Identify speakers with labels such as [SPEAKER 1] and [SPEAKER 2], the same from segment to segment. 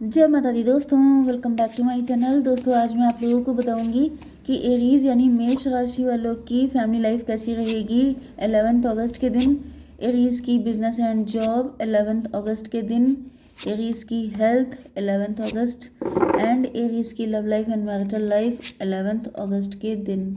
[SPEAKER 1] जय माता दी दोस्तों, welcome back to my channel. दोस्तों आज मैं आप लोगों को बताऊंगी कि एरीज यानी मेष राशि वालों की फैमिली लाइफ कैसी रहेगी 11 अगस्त के दिन। एरीज की बिजनेस एंड जॉब 11 अगस्त के दिन। एरीज की हेल्थ 11 अगस्त एंड एरीज की love life and marital life 11 अगस्त के दिन।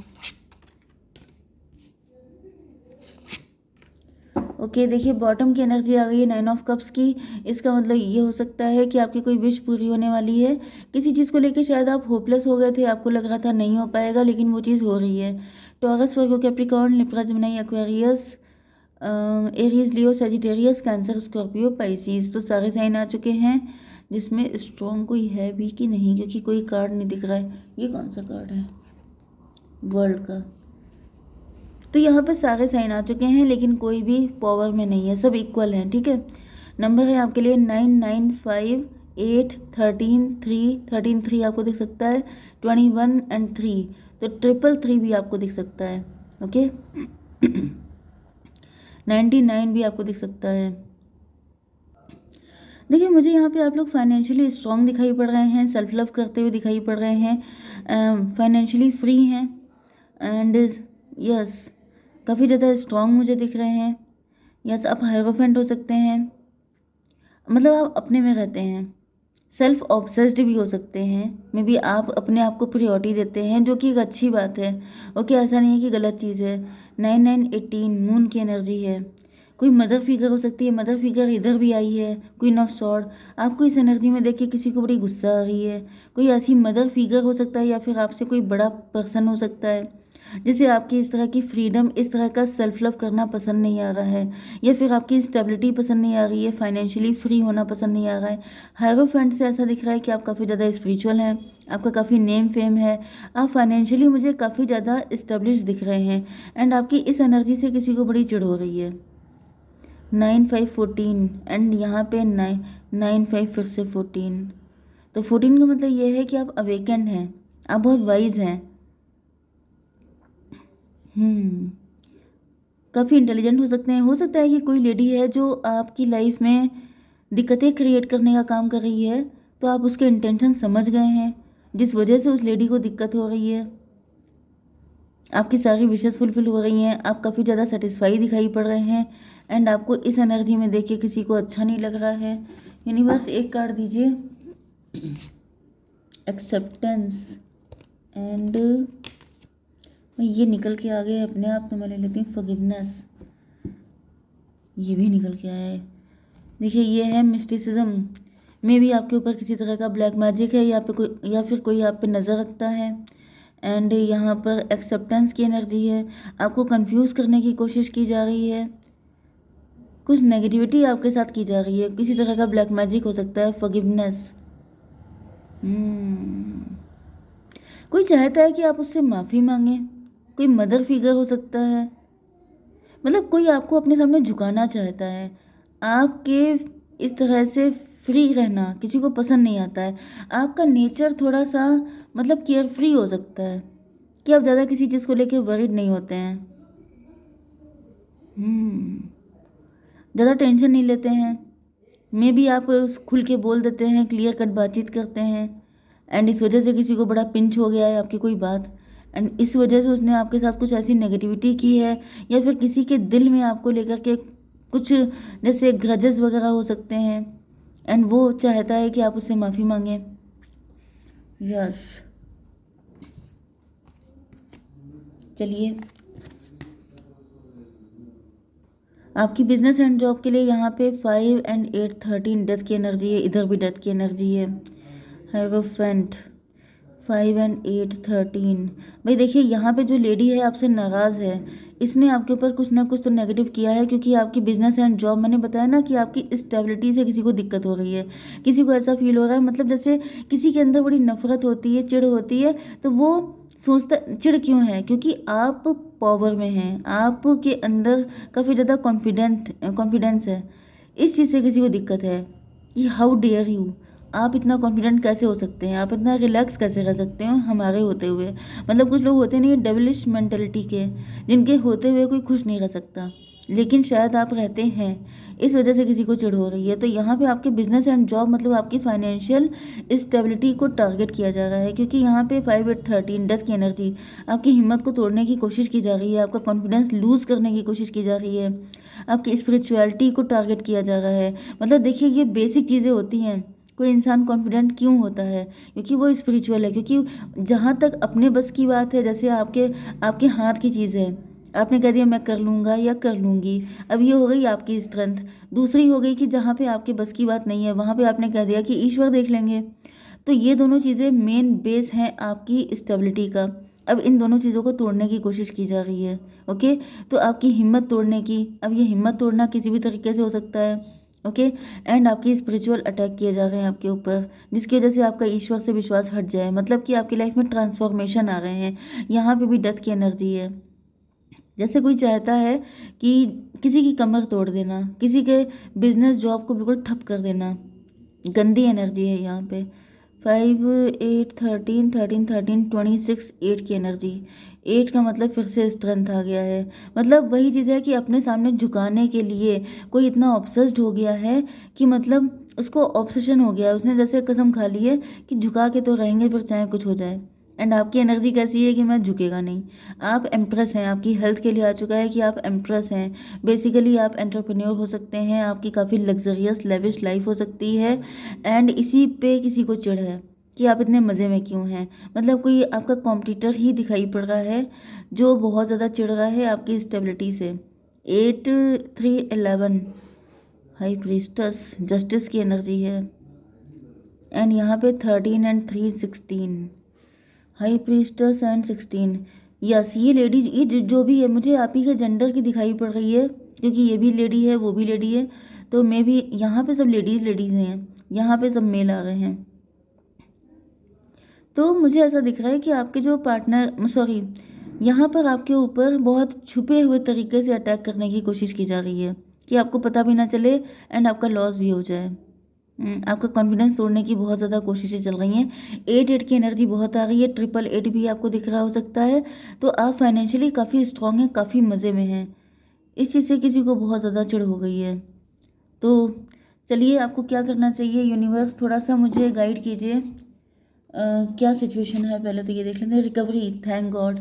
[SPEAKER 1] ओके देखिए, बॉटम की एनर्जी आ गई है 9 ऑफ कप्स की। इसका मतलब ये हो सकता है कि आपकी कोई विश पूरी होने वाली है। किसी चीज़ को लेकर शायद आप होपलेस हो गए थे, आपको लग रहा था नहीं हो पाएगा, लेकिन वो चीज़ हो रही है। Taurus, Virgo, Capricorn, Libra, Gemini, Aquarius, Aries, Leo, Sagittarius, Cancer, Scorpio, Pisces, तो सारे साइन आ चुके हैं। जिसमें स्ट्रॉन्ग कोई है भी कि नहीं, क्योंकि कोई कार्ड नहीं दिख रहा है। ये कौन सा कार्ड है? वर्ल्ड का। तो यहाँ पे सारे साइन आ चुके हैं, लेकिन कोई भी पावर में नहीं है, सब इक्वल हैं। ठीक है, नंबर है आपके लिए 9, 9, 5, 8, 13, 3, 13, 3 आपको दिख सकता है, 21 एंड 3, तो 333 भी आपको दिख सकता है। ओके 99 भी आपको दिख सकता है। देखिए, मुझे यहाँ पे आप लोग फाइनेंशियली स्ट्रांग दिखाई पड़ रहे हैं, सेल्फ लव करते हुए दिखाई पड़ रहे हैं, फाइनेंशियली फ्री हैं एंड यस काफ़ी ज़्यादा स्ट्रांग मुझे दिख रहे हैं। यस, आप हायरोफेंट हो सकते हैं, मतलब आप अपने में रहते हैं। सेल्फ ऑब्सेस्ड भी हो सकते हैं, मे बी आप अपने आप को प्रायोरिटी देते हैं, जो कि एक अच्छी बात है। ओके, ऐसा नहीं है कि गलत चीज़ है। 9, 9, 18 मून की एनर्जी है। कोई मदर फिगर हो सकती है, मदर फिगर इधर भी आई है, क्वीन ऑफ सॉर्ड। आपको इस एनर्जी में देख के किसी को बड़ी गुस्सा आ रही है। कोई ऐसी मदर फिगर हो सकता है, या फिर आपसे कोई बड़ा पर्सन हो सकता है जिसे आपकी इस तरह की फ्रीडम, इस तरह का सेल्फ लव करना पसंद नहीं आ रहा है, या फिर आपकी स्टेबिलिटी पसंद नहीं आ रही है, फाइनेंशियली फ्री होना पसंद नहीं आ रहा है। हायरोफेंट से ऐसा दिख रहा है कि आप काफ़ी ज़्यादा स्पिरिचुअल हैं, आपका काफ़ी नेम फेम है, आप फाइनेंशियली मुझे काफ़ी ज़्यादा इस्टेब्लिश दिख रहे हैं, एंड आपकी इस एनर्जी से किसी को बड़ी चिढ़ हो रही है। 9, 5, 14 एंड यहाँ पे 9, 9, 5 फिर से 14, तो 14 का मतलब ये है कि आप अवेकेंड हैं, आप बहुत वाइज हैं। काफ़ी इंटेलिजेंट हो सकते हैं। हो सकता है कि कोई लेडी है जो आपकी लाइफ में दिक्कतें क्रिएट करने का काम कर रही है, तो आप उसके इंटेंशन समझ गए हैं, जिस वजह से उस लेडी को दिक्कत हो रही है। आपकी सारी विशेस फुलफिल हो रही हैं, आप काफ़ी ज़्यादा सेटिस्फाई दिखाई पड़ रहे हैं, एंड आपको इस एनर्जी में देख के किसी को अच्छा नहीं लग रहा है। यूनिवर्स एक कार्ड दीजिए, एक्सेप्टेंस, एंड ये निकल के आ गए अपने आप, तो मैं ले लेती हूँ फॉरगिवनेस। ये भी निकल के आया है। देखिए, ये है मिस्टिसिज्म। में भी आपके ऊपर किसी तरह का ब्लैक मैजिक है, या फिर कोई आप पे नज़र रखता है। एंड यहाँ पर एक्सेप्टेंस की एनर्जी है, आपको कंफ्यूज करने की कोशिश की जा रही है, कुछ नेगेटिविटी आपके साथ की जा रही है, किसी तरह का ब्लैक मैजिक हो सकता है। फॉरगिवनेस, कोई चाहता है कि आप उससे माफ़ी मांगे, कोई मदर फिगर हो सकता है, मतलब कोई आपको अपने सामने झुकाना चाहता है। आपके इस तरह से फ्री रहना किसी को पसंद नहीं आता है। आपका नेचर थोड़ा सा मतलब केयर फ्री हो सकता है, कि आप ज़्यादा किसी चीज़ को लेके वरीड नहीं होते हैं, ज़्यादा टेंशन नहीं लेते हैं। मे भी आप खुल के बोल देते हैं, क्लियर कट बातचीत करते हैं, एंड इस वजह से किसी को बड़ा पिंच हो गया है आपकी कोई बात, एंड इस वजह से उसने आपके साथ कुछ ऐसी नेगेटिविटी की है, या फिर किसी के दिल में आपको लेकर के कुछ जैसे ग्रजेस वगैरह हो सकते हैं, एंड वो चाहता है कि आप उससे माफ़ी मांगें। यस, चलिए, आपकी बिजनेस एंड जॉब के लिए यहाँ पे 5 एंड 8, 13 डेथ की एनर्जी है, इधर भी डेथ की एनर्जी है। Hierophant, 5 and 8, 13। भाई देखिए, यहाँ पे जो लेडी है आपसे नाराज़ है, इसने आपके ऊपर कुछ ना कुछ तो नेगेटिव किया है, क्योंकि आपकी बिजनेस एंड जॉब, मैंने बताया ना कि आपकी स्टेबिलिटी से किसी को दिक्कत हो रही है, किसी को ऐसा फील हो रहा है, मतलब जैसे किसी के अंदर बड़ी नफरत होती है, चिढ़ होती है, तो वो सोचता चिढ़ क्यों है, क्योंकि आप पावर में हैं, आपके अंदर काफ़ी ज़्यादा कॉन्फिडेंस है। इस चीज़ से किसी को दिक्कत है कि हाउ डेयर यू, आप इतना कॉन्फिडेंट कैसे हो सकते हैं, आप इतना रिलैक्स कैसे रह सकते हैं हमारे होते हुए। मतलब कुछ लोग होते नहीं, डेविलिश मेंटेलिटी के, जिनके होते हुए कोई खुश नहीं रह सकता। लेकिन शायद आप रहते हैं, इस वजह से किसी को चिढ़ हो रही है। तो यहाँ पे आपके बिजनेस एंड जॉब मतलब आपकी फाइनेंशियल स्टेबिलिटी को टारगेट किया जा रहा है, क्योंकि यहाँ पे 5 8 13 डेथ की एनर्जी, आपकी हिम्मत को तोड़ने की कोशिश की जा रही है, आपका कॉन्फिडेंस लूज़ करने की कोशिश की जा रही है, आपकी स्पिरिचुअलिटी को टारगेट किया जा रहा है। मतलब देखिए, ये बेसिक चीज़ें होती हैं। कोई इंसान कॉन्फिडेंट क्यों होता है? क्योंकि वो स्पिरिचुअल है, क्योंकि जहाँ तक अपने बस की बात है, जैसे आपके आपके हाथ की चीज़ है, आपने कह दिया मैं कर लूँगा या कर लूँगी, अब ये हो गई आपकी स्ट्रेंथ। दूसरी हो गई कि जहाँ पे आपके बस की बात नहीं है, वहाँ पे आपने कह दिया कि ईश्वर देख लेंगे। तो ये दोनों चीज़ें मेन बेस हैं आपकी स्टेबिलिटी का। अब इन दोनों चीज़ों को तोड़ने की कोशिश की जा रही है। ओके, तो आपकी हिम्मत तोड़ने की, अब ये हिम्मत तोड़ना किसी भी तरीके से हो सकता है। ओके, एंड आपकी स्पिरिचुअल अटैक किए जा रहे हैं आपके ऊपर, जिसकी वजह से आपका ईश्वर से विश्वास हट जाए, मतलब कि आपकी लाइफ में ट्रांसफॉर्मेशन आ रहे हैं। यहाँ पे भी डेथ की एनर्जी है। जैसे कोई चाहता है कि किसी की कमर तोड़ देना, किसी के बिजनेस जॉब को बिल्कुल ठप कर देना, गंदी एनर्जी है यहाँ पे। 5 8 13 13 13 26 8 की एनर्जी। 8 का मतलब फिर से स्ट्रेंथ आ गया है। मतलब वही चीज़ है कि अपने सामने झुकाने के लिए कोई इतना ऑब्सेस्ड हो गया है कि मतलब उसको ऑब्सेशन हो गया है, उसने जैसे कसम खा ली है कि झुका के तो रहेंगे फिर चाहे कुछ हो जाए। एंड आपकी एनर्जी कैसी है कि मैं झुकेगा नहीं। आप एम्प्रेस हैं, आपकी हेल्थ के लिए आ चुका है कि आप एम्प्रेस हैं। बेसिकली आप एंटरप्रेन्योर हो सकते हैं, आपकी काफ़ी लग्जरियस लेविश लाइफ हो सकती है। एंड इसी पे किसी को चिढ़ है कि आप इतने मज़े में क्यों हैं। मतलब कोई आपका कॉम्पिटिटर ही दिखाई पड़ रहा है जो बहुत ज़्यादा चिढ़ रहा है आपकी स्टेबिलिटी से। 8 3 11 हाई प्रीस्टस, जस्टिस की एनर्जी है। एंड यहाँ पे 13 एंड 3 16 हाई प्रीस्टस एंड 16। यस, ये लेडीज, ये जो भी है, मुझे आप ही के जेंडर की दिखाई पड़ रही है, क्योंकि ये भी लेडी है वो भी लेडी है। तो मे भी यहाँ पे सब लेडीज़ लेडीज़ हैं, यहाँ पे सब मेल आ रहे हैं। तो मुझे ऐसा दिख रहा है कि आपके जो पार्टनर, सॉरी, यहाँ पर आपके ऊपर बहुत छुपे हुए तरीके से अटैक करने की कोशिश की जा रही है कि आपको पता भी ना चले एंड आपका लॉस भी हो जाए। आपका कॉन्फिडेंस तोड़ने की बहुत ज़्यादा कोशिशें चल रही हैं। 8 8 की एनर्जी बहुत आ रही है, 888 भी आपको दिख रहा हो सकता है। तो आप फाइनेंशियली काफ़ी स्ट्रांग हैं, काफ़ी मज़े में हैं। इस चीज़ से किसी को बहुत ज़्यादा चिढ़ हो गई है। तो चलिए, आपको क्या करना चाहिए, यूनिवर्स थोड़ा सा मुझे गाइड कीजिए। क्या सिचुएशन है पहले तो ये देख लेते हैं। Recovery, thank God.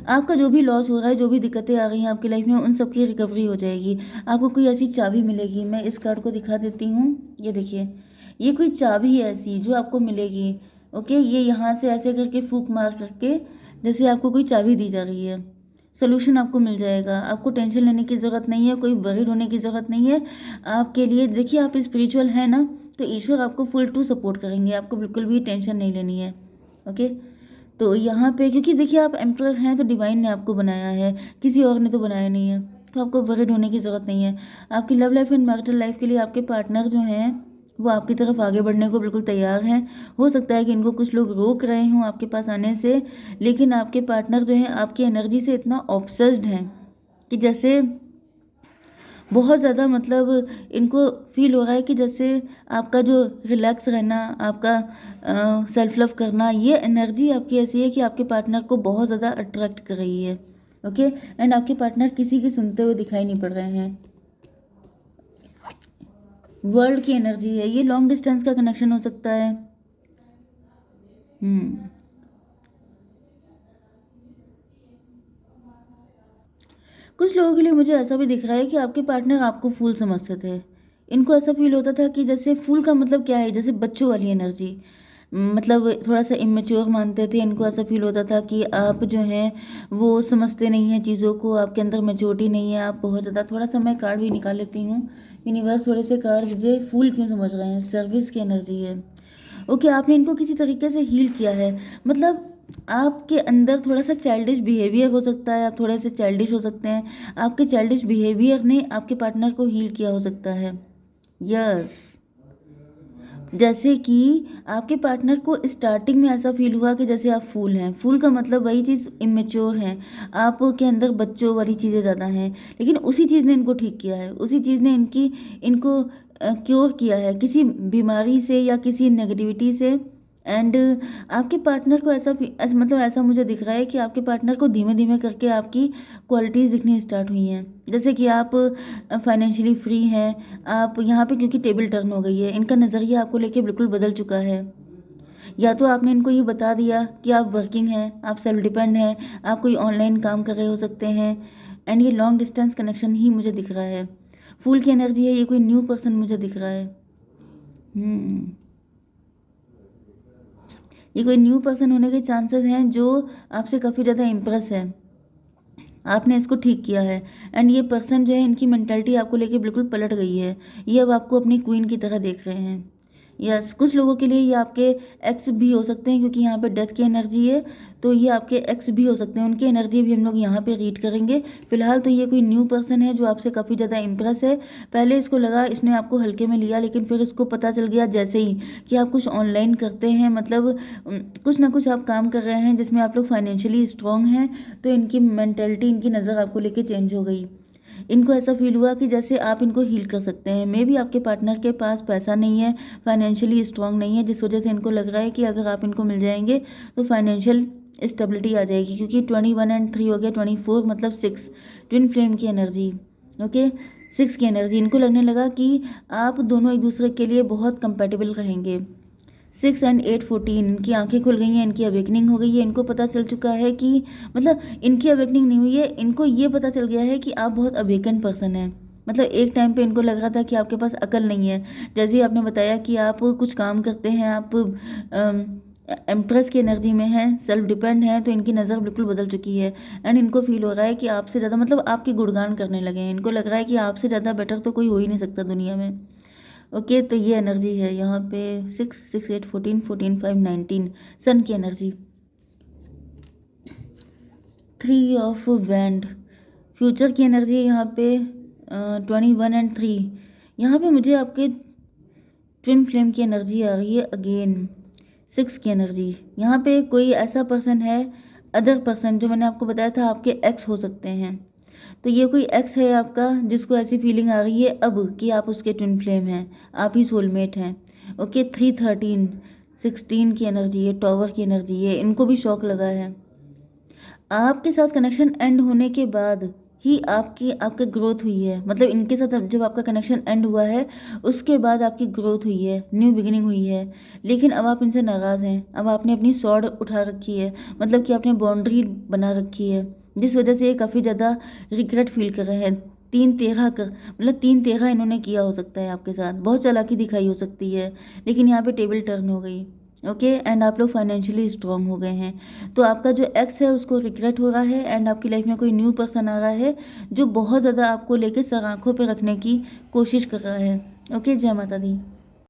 [SPEAKER 1] आपका जो भी लॉस हो रहा है, जो भी दिक्कतें आ रही हैं आपकी लाइफ में, उन सब की रिकवरी हो जाएगी। आपको कोई ऐसी चाबी मिलेगी, मैं इस कार्ड को दिखा देती हूँ। ये देखिए, ये कोई चाबी है ऐसी जो आपको मिलेगी। ओके, ये यहाँ से ऐसे करके फूंक मार करके जैसे आपको कोई चाबी दी जा रही है। सोल्यूशन आपको मिल जाएगा, आपको टेंशन लेने की ज़रूरत नहीं है, कोई वरीड होने की ज़रूरत नहीं है आपके लिए। देखिए, आप स्पिरिचुअल हैं ना, तो ईश्वर आपको फुल टू सपोर्ट करेंगे, आपको बिल्कुल भी टेंशन नहीं लेनी है। ओके, तो यहाँ पे क्योंकि देखिए आप एम्प्रर हैं, तो डिवाइन ने आपको बनाया है, किसी और ने तो बनाया नहीं है, तो आपको वरीड होने की ज़रूरत नहीं है। आपकी love life and marital life के लिए आपके पार्टनर जो हैं वो आपकी तरफ आगे बढ़ने को बिल्कुल तैयार हैं। हो सकता है कि इनको कुछ लोग रोक रहे हों आपके पास आने से, लेकिन आपके पार्टनर जो हैं आपकी एनर्जी से इतना ऑब्सेस्ड हैं कि जैसे बहुत ज़्यादा, मतलब इनको फील हो रहा है कि जैसे आपका जो रिलैक्स रहना, आपका सेल्फ लव करना, ये एनर्जी आपकी ऐसी है कि आपके पार्टनर को बहुत ज़्यादा अट्रैक्ट कर रही है। ओके, एंड आपके पार्टनर किसी की सुनते हुए दिखाई नहीं पड़ रहे हैं। वर्ल्ड की एनर्जी है, ये लॉन्ग डिस्टेंस का कनेक्शन हो सकता है। हम्म कुछ लोगों के लिए मुझे ऐसा भी दिख रहा है कि आपके पार्टनर आपको फूल समझते थे। इनको ऐसा फील होता था कि जैसे फूल का मतलब क्या है, जैसे बच्चों वाली एनर्जी, मतलब थोड़ा सा इमेच्योर मानते थे। इनको ऐसा फील होता था कि आप जो हैं वो समझते नहीं हैं चीज़ों को, आपके अंदर मेच्योरिटी नहीं है, आप बहुत ज़्यादा, थोड़ा सा मैं कार्ड भी निकाल लेती हूँ। यूनिवर्स थोड़े से कार्ड दीजिए, फूल क्यों समझ रहे हैं, सर्विस की एनर्जी है। ओके, आपने इनको किसी तरीके से हील किया है, मतलब आपके अंदर थोड़ा सा चाइल्डिश बिहेवियर हो सकता है, आप थोड़े से चाइल्डिश हो सकते हैं, आपके चाइल्डिश बिहेवियर ने आपके पार्टनर को हील किया हो सकता है। यस, जैसे कि आपके पार्टनर को स्टार्टिंग में ऐसा फील हुआ कि जैसे आप फूल हैं। फूल का मतलब वही चीज़, इमेच्योर हैं, आपके अंदर बच्चों वाली चीज़ें ज़्यादा हैं, लेकिन उसी चीज़ ने इनको ठीक किया है, उसी चीज़ ने इनको क्योर किया है किसी बीमारी से या किसी नेगेटिविटी से। एंड आपके पार्टनर को मतलब ऐसा मुझे दिख रहा है कि आपके पार्टनर को धीमे धीमे करके आपकी क्वालिटीज़ दिखनी स्टार्ट हुई हैं। जैसे कि आप फाइनेंशियली फ्री हैं, आप यहाँ पे क्योंकि टेबल टर्न हो गई है, इनका नज़रिया आपको लेके बिल्कुल बदल चुका है। या तो आपने इनको ये बता दिया कि आप वर्किंग हैं, आप सेल्फ डिपेंड हैं, आप कोई ऑनलाइन काम कर रहे हो सकते हैं, एंड ये लॉन्ग डिस्टेंस कनेक्शन ही मुझे दिख रहा है। फूल की एनर्जी है, ये कोई न्यू पर्सन मुझे दिख रहा है। ये कोई न्यू पर्सन होने के चांसेस हैं जो आपसे काफ़ी ज़्यादा इम्प्रेस है। आपने इसको ठीक किया है, एंड ये पर्सन जो है, इनकी मेंटालिटी आपको लेके बिल्कुल पलट गई है। ये अब आपको अपनी क्वीन की तरह देख रहे हैं। यस, कुछ लोगों के लिए ये आपके एक्स भी हो सकते हैं, क्योंकि यहाँ पे डेथ की एनर्जी है, तो ये आपके एक्स भी हो सकते हैं। उनकी एनर्जी भी हम लोग यहाँ पे रीड करेंगे। फिलहाल तो ये कोई न्यू पर्सन है जो आपसे काफ़ी ज़्यादा इम्प्रेस है। पहले इसको लगा इसने आपको हल्के में लिया, लेकिन फिर इसको पता चल गया जैसे ही कि आप कुछ ऑनलाइन करते हैं, मतलब कुछ ना कुछ आप काम कर रहे हैं जिसमें आप लोग फाइनेंशियली स्ट्रांग हैं, तो इनकी मेंटेलिटी, इनकी नज़र आपको लेके चेंज हो गई। इनको ऐसा फील हुआ कि जैसे आप इनको हील कर सकते हैं। मे बी आपके पार्टनर के पास पैसा नहीं है, फाइनेंशियली स्ट्रांग नहीं है, जिस वजह से इनको लग रहा है कि अगर आप इनको मिल जाएंगे तो फाइनेंशियल स्टेबिलिटी आ जाएगी, क्योंकि 21 एंड 3 हो गया, 24 मतलब 6, ट्विन फ्लेम की एनर्जी। ओके, 6 की एनर्जी, इनको लगने लगा कि आप दोनों एक दूसरे के लिए बहुत कंपेटेबल रहेंगे। 6 एंड 8 14, इनकी आंखें खुल गई हैं, इनकी अवेकनिंग हो गई है। इनको पता चल चुका है कि, मतलब इनकी अवेकनिंग नहीं हुई है, इनको ये पता चल गया है कि आप बहुत अवेकन पर्सन हैं। मतलब एक टाइम पे इनको लग रहा था कि आपके पास अकल नहीं है। जैसे ही आपने बताया कि आप कुछ काम करते हैं, आप एम्प्रेस की एनर्जी में हैं, सेल्फ डिपेंड हैं, तो इनकी नज़र बिल्कुल बदल चुकी है। एंड इनको फील हो रहा है कि आपसे ज़्यादा, मतलब आपके गुणगान करने लगे हैं। इनको लग रहा है कि आपसे ज़्यादा बेटर तो कोई हो ही नहीं सकता दुनिया में। ओके, तो ये एनर्जी है यहाँ पे 6 6 8 14 14 5 19, सन की एनर्जी। 3 ऑफ वैंड, फ्यूचर की एनर्जी है यहाँ पे 21 एंड 3। यहाँ पे मुझे आपके ट्विन फ्लेम की एनर्जी आ रही है अगेन। 6 की एनर्जी, यहाँ पे कोई ऐसा पर्सन है, अदर पर्सन, जो मैंने आपको बताया था आपके एक्स हो सकते हैं। तो ये कोई एक्स है आपका जिसको ऐसी फीलिंग आ रही है अब कि आप उसके ट्विन फ्लेम हैं, आप ही सोलमेट हैं। ओके, 3 13 16 की एनर्जी है, टॉवर की एनर्जी है। इनको भी शौक लगा है। आपके साथ कनेक्शन एंड होने के बाद ही आपकी ग्रोथ हुई है। मतलब इनके साथ जब आपका कनेक्शन एंड हुआ है, उसके बाद आपकी ग्रोथ हुई है, न्यू बिगिनिंग हुई है। लेकिन अब आप इनसे नाराज़ हैं। अब आपने अपनी स्वॉर्ड उठा रखी है, मतलब कि आपने बाउंड्री बना रखी है, जिस वजह से ये काफ़ी ज़्यादा रिग्रेट फील कर रहे हैं। 3 13 इन्होंने किया हो सकता है आपके साथ, बहुत चालाकी दिखाई हो सकती है, लेकिन यहाँ पे टेबल टर्न हो गई। ओके, एंड आप लोग फाइनेंशियली स्ट्रांग हो गए हैं। तो आपका जो एक्स है उसको रिग्रेट हो रहा है, एंड आपकी लाइफ में कोई न्यू पर्सन आ रहा है जो बहुत ज़्यादा आपको लेके सर आंखों पे रखने की कोशिश कर रहा है। ओके, जय माता दी।